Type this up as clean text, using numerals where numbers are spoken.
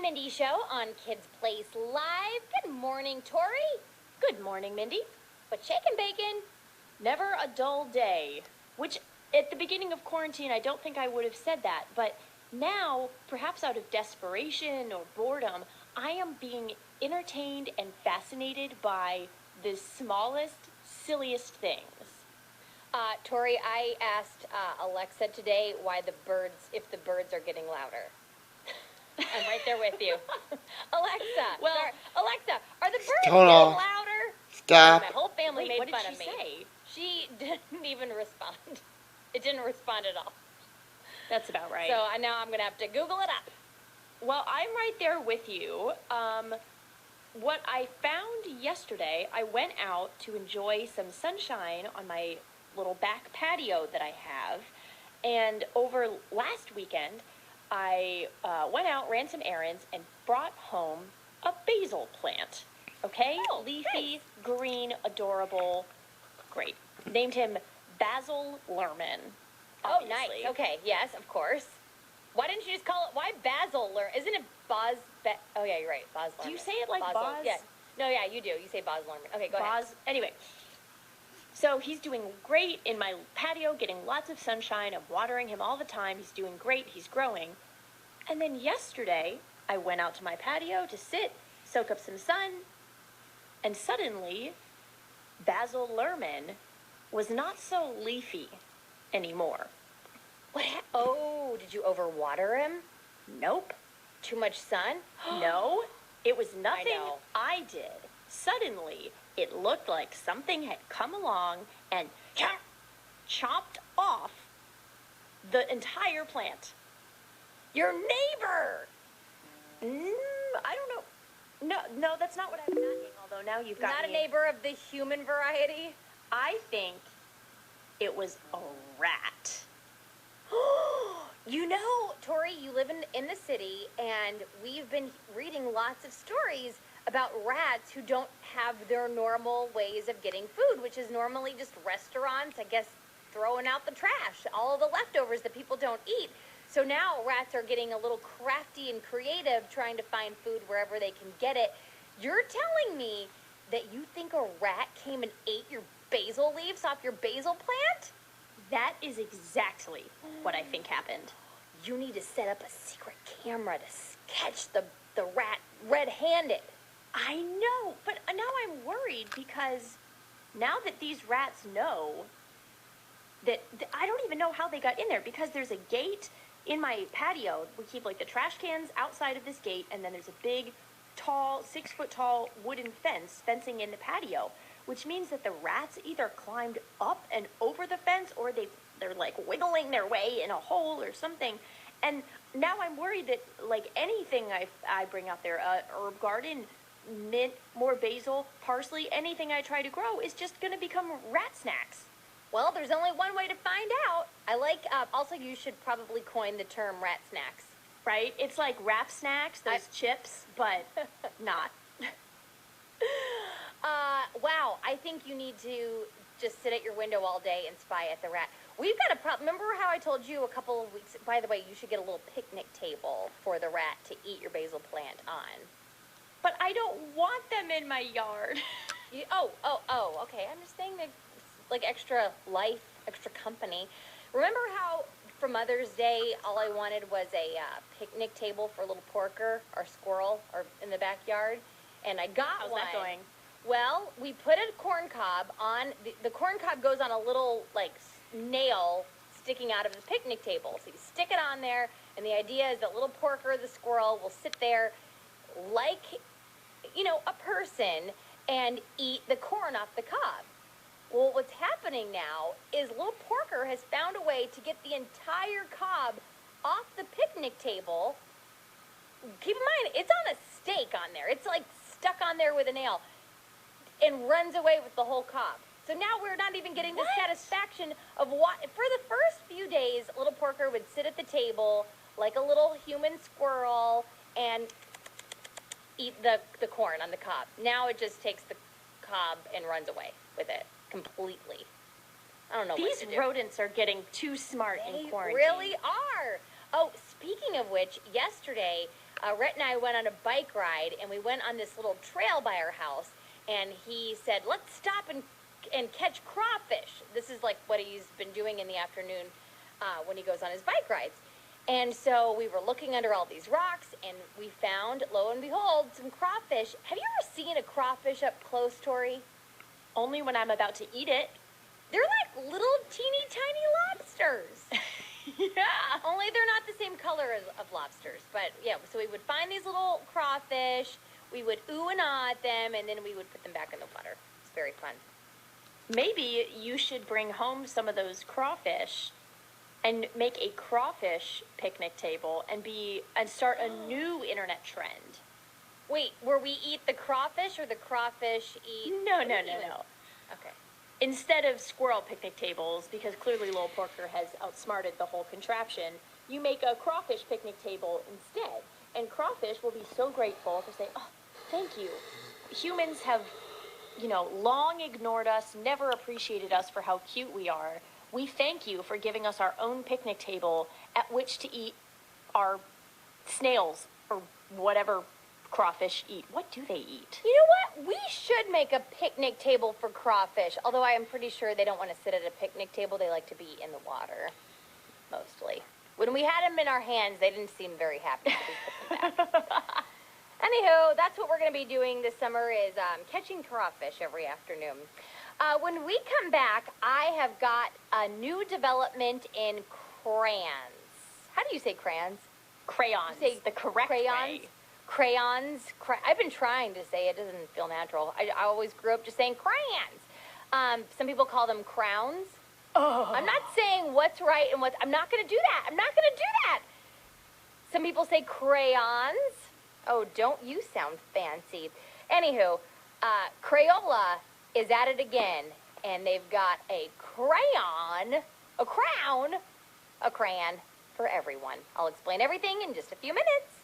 Mindy Show on Kids Place Live. Good morning, Tori. Good morning, Mindy. What's shaking, bacon? Never a dull day, which at the beginning of quarantine, I don't think I would have said that, but now, perhaps out of desperation or boredom, I am being entertained and fascinated by the smallest, silliest things. Tori, I asked Alexa today if the birds are getting louder. I'm right there with you. Alexa, Alexa, are the birds getting louder? Stop. My whole family made what fun did of me. Say? She didn't even respond. It didn't respond at all. That's about right. So now I'm going to have to Google it up. Well, I'm right there with you. What I found yesterday, I went out to enjoy some sunshine on my little back patio that I have. And over last weekend, I went out, ran some errands, and brought home a basil plant. Okay? Oh, leafy, nice. green, adorable, great. Named him Basil Lerman. Oh, nice. Okay, yes, of course. Why didn't you just call it, why Basil Lerman? Isn't it Boz, oh yeah, you're right, Boz Lerman. Do you say it like Basil, Boz? Yeah. No, yeah, you do. You say Boz Lerman. Okay, go ahead. Anyway, so he's doing great in my patio, getting lots of sunshine. I'm watering him all the time. He's doing great. He's growing. And then yesterday, I went out to my patio to sit, soak up some sun, and suddenly, Basil Lerman was not so leafy anymore. Oh, did you overwater him? Nope. Too much sun? No, it was nothing know. I did. Suddenly, it looked like something had come along and chopped off the entire plant. Your neighbor! I don't know. No, that's not what I was asking, although now you've got Not me. a neighbor of the human variety? I think it was a rat. You know, Tori, you live in the city, and we've been reading lots of stories about rats who don't have their normal ways of getting food, which is normally just restaurants, I guess, throwing out the trash, all the leftovers that people don't eat. So now rats are getting a little crafty and creative, trying to find food wherever they can get it. You're telling me that you think a rat came and ate your basil leaves off your basil plant? That is exactly what I think happened. You need to set up a secret camera to catch the rat red-handed. I know, but now I'm worried because now that these rats know that I don't even know how they got in there, because there's a gate in my patio. We keep like the trash cans outside of this gate, and then there's a big, tall, 6-foot tall wooden fencing in the patio, which means that the rats either climbed up and over the fence, or they're like wiggling their way in a hole or something. And now I'm worried that like anything I bring out there, herb garden, mint, more basil, parsley, anything I try to grow is just going to become rat snacks. Well, there's only one way to find out. I like, also you should probably coin the term rat snacks. Right? It's like Rap Snacks, those chips, but not. Wow, I think you need to just sit at your window all day and spy at the rat. We've got a problem. Remember how I told you a couple of weeks, by the way, you should get a little picnic table for the rat to eat your basil plant on. But I don't want them in my yard. Okay. I'm just saying they've like extra life, extra company. Remember how for Mother's Day, all I wanted was a picnic table for little Porker or squirrel or in the backyard? And I got How's one. that going? Well, we put a corn cob on, the corn cob goes on a little like nail sticking out of the picnic table. So you stick it on there, and the idea is that little Porker, the squirrel, will sit there like, a person and eat the corn off the cob. Well, what's happening now is little Porker has found a way to get the entire cob off the picnic table. Keep in mind, it's on a stake on there. It's like stuck on there with a nail, and runs away with the whole cob. So now we're not even getting the satisfaction of what, for the first few days, little Porker would sit at the table like a little human squirrel and eat the corn on the cob. Now it just takes the cob and runs away with it completely. I don't know what to do. These rodents are getting too smart in quarantine. They really are. Oh, speaking of which, yesterday Rhett and I went on a bike ride, and we went on this little trail by our house, and he said, let's stop and catch crawfish. This is like what he's been doing in the afternoon when he goes on his bike rides. And so we were looking under all these rocks, and we found, lo and behold, some crawfish. Have you ever seen a crawfish up close, Tori? Only when I'm about to eat it. They're like little teeny tiny lobsters. Yeah. Only they're not the same color as of lobsters. But yeah, so we would find these little crawfish, we would ooh and ah at them, and then we would put them back in the water. It's very fun. Maybe you should bring home some of those crawfish and make a crawfish picnic table and start a new internet trend. Wait, where we eat the crawfish or the crawfish eat? No. Okay. Instead of squirrel picnic tables, because clearly Lil Porker has outsmarted the whole contraption, you make a crawfish picnic table instead. And crawfish will be so grateful to say, oh, thank you. Humans have, long ignored us, never appreciated us for how cute we are. We thank you for giving us our own picnic table at which to eat our snails or whatever crawfish eat. What do they eat? You know what? We should make a picnic table for crawfish, although I am pretty sure they don't want to sit at a picnic table. They like to be in the water, mostly. When we had them in our hands, they didn't seem very happy to be put them back. Anywho, that's what we're going to be doing this summer is catching crawfish every afternoon. When we come back, I have got a new development in crayons. How do you say crayons? Crayons. You say the correct crayons? way. Crayons. I've been trying to say it. Doesn't feel natural. I always grew up just saying crayons. Some people call them crowns. Oh. I'm not saying what's right and what's... I'm not going to do that. I'm not going to do that. Some people say crayons. Oh, don't you sound fancy. Anywho, Crayola is at it again, and they've got a crayon, a crown, a crayon for everyone. I'll explain everything in just a few minutes.